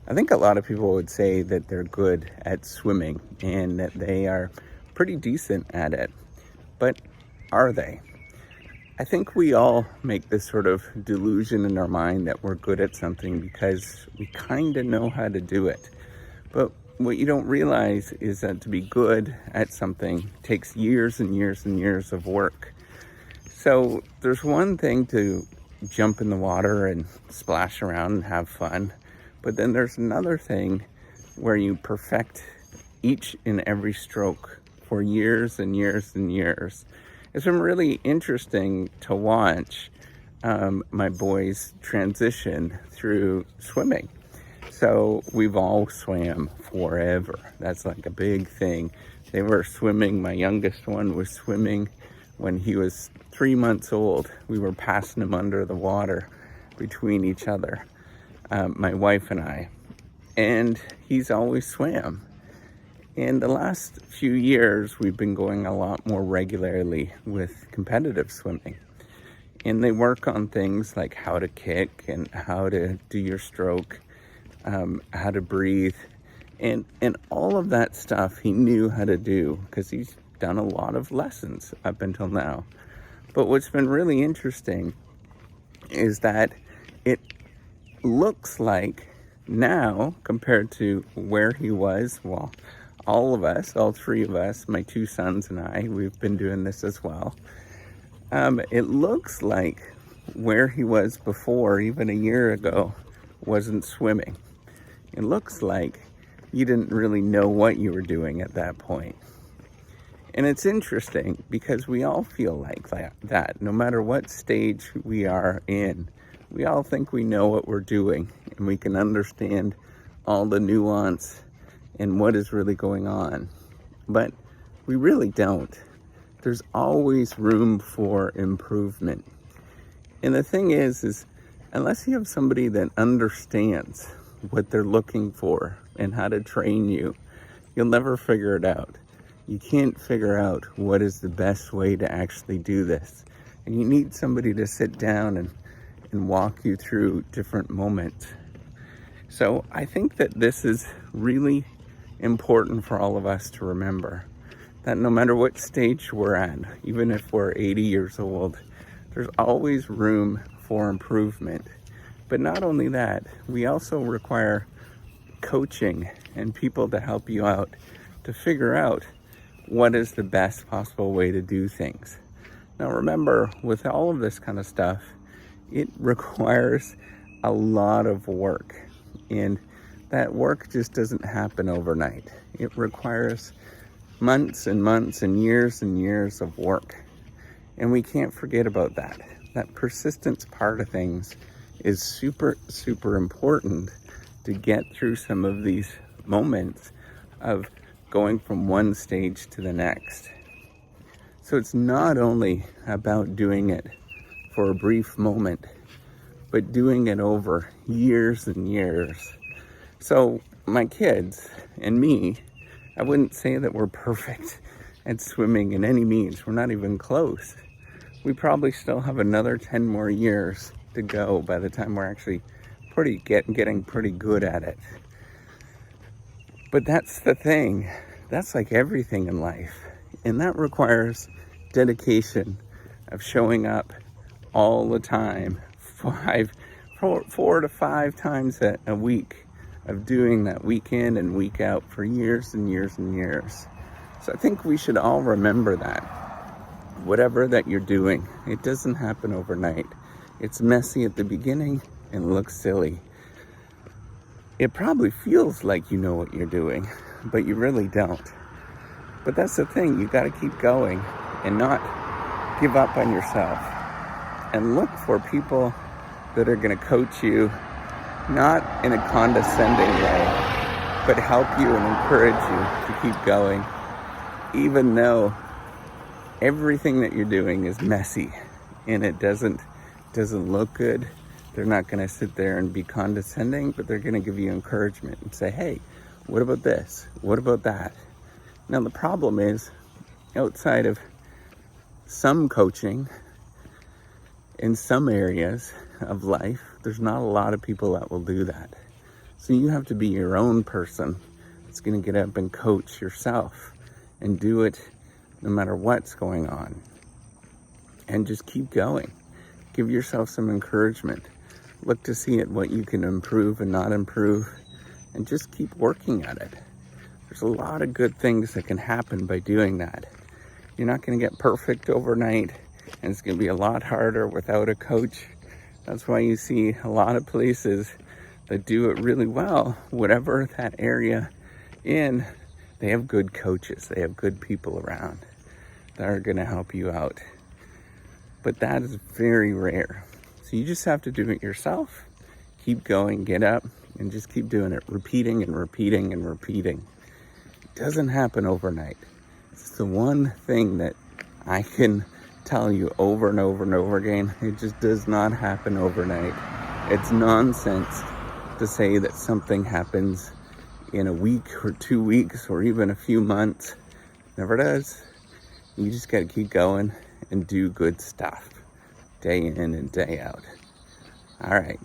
I think a lot of people would say that they're good at swimming and that they are pretty decent at it. But are they? I think we all make this sort of delusion in our mind that we're good at something because we kind of know how to do it. But what you don't realize is that to be good at something takes years and years and years of work. So there's one thing to jump in the water and splash around and have fun. But then there's another thing where you perfect each and every stroke for years and years and years. It's been really interesting to watch my boys transition through swimming. So we've all swam forever. That's like a big thing. They were swimming. My youngest one was swimming when he was 3 months old. We were passing him under the water between each other, my wife and I. And he's always swam. In the last few years, we've been going a lot more regularly with competitive swimming. And they work on things like how to kick and how to do your stroke, how to breathe. And all of that stuff he knew how to do because he's done a lot of lessons up until now. But what's been really interesting is that it looks like now, compared to where he was, well, all of us, all three of us, my two sons and I, we've been doing this as well. It looks like where he was before, even a year ago, wasn't swimming. It looks like you didn't really know what you were doing at that point. And it's interesting because we all feel like that. No matter what stage we are in, we all think we know what we're doing and we can understand all the nuance and what is really going on. But we really don't. There's always room for improvement. And the thing is unless you have somebody that understands what they're looking for and how to train you, you'll never figure it out. You can't figure out what is the best way to actually do this. And you need somebody to sit down and walk you through different moments. So I think that this is really important for all of us to remember, that no matter what stage we're at, even if we're 80 years old, there's always room for improvement. But not only that, we also require coaching and people to help you out to figure out what is the best possible way to do things. Now remember, with all of this kind of stuff, it requires a lot of work, and that work just doesn't happen overnight. It requires months and months and years of work, and we can't forget about that. That persistence part of things is super, super important to get through some of these moments of going from one stage to the next. So it's not only about doing it for a brief moment, but doing it over years and years. So my kids and me, I wouldn't say that we're perfect at swimming in any means. We're not even close. We probably still have another 10 more years to go by the time we're actually getting pretty good at it. But that's the thing. That's like everything in life. And that requires dedication of showing up all the time, 4 to 5 times a week, of doing that week in and week out for years and years and years. So I think we should all remember that. Whatever that you're doing, it doesn't happen overnight. It's messy at the beginning and looks silly. It probably feels like you know what you're doing, but you really don't. But that's the thing, you gotta keep going and not give up on yourself. And look for people that are gonna coach you, not in a condescending way, but help you and encourage you to keep going, even though everything that you're doing is messy and it doesn't look good. They're not going to sit there and be condescending, but they're going to give you encouragement and say, hey, what about this? What about that? Now, the problem is, outside of some coaching in some areas of life, there's not a lot of people that will do that. So you have to be your own person that's going to get up and coach yourself and do it no matter what's going on. And just keep going. Give yourself some encouragement. Look to see at what you can improve and not improve, and just keep working at it. There's a lot of good things that can happen by doing that. You're not going to get perfect overnight, and it's going to be a lot harder without a coach. That's why you see a lot of places that do it really well, whatever that area in, they have good coaches. They have good people around that are going to help you out. But that is very rare. So you just have to do it yourself. Keep going, get up, and just keep doing it. Repeating and repeating and repeating. It doesn't happen overnight. It's the one thing that I can tell you over and over and over again. It just does not happen overnight. It's nonsense to say that something happens in a week or 2 weeks or even a few months. Never does. You just got to keep going and do good stuff day in and day out. All right.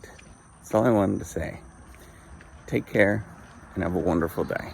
That's all I wanted to say. Take care and have a wonderful day.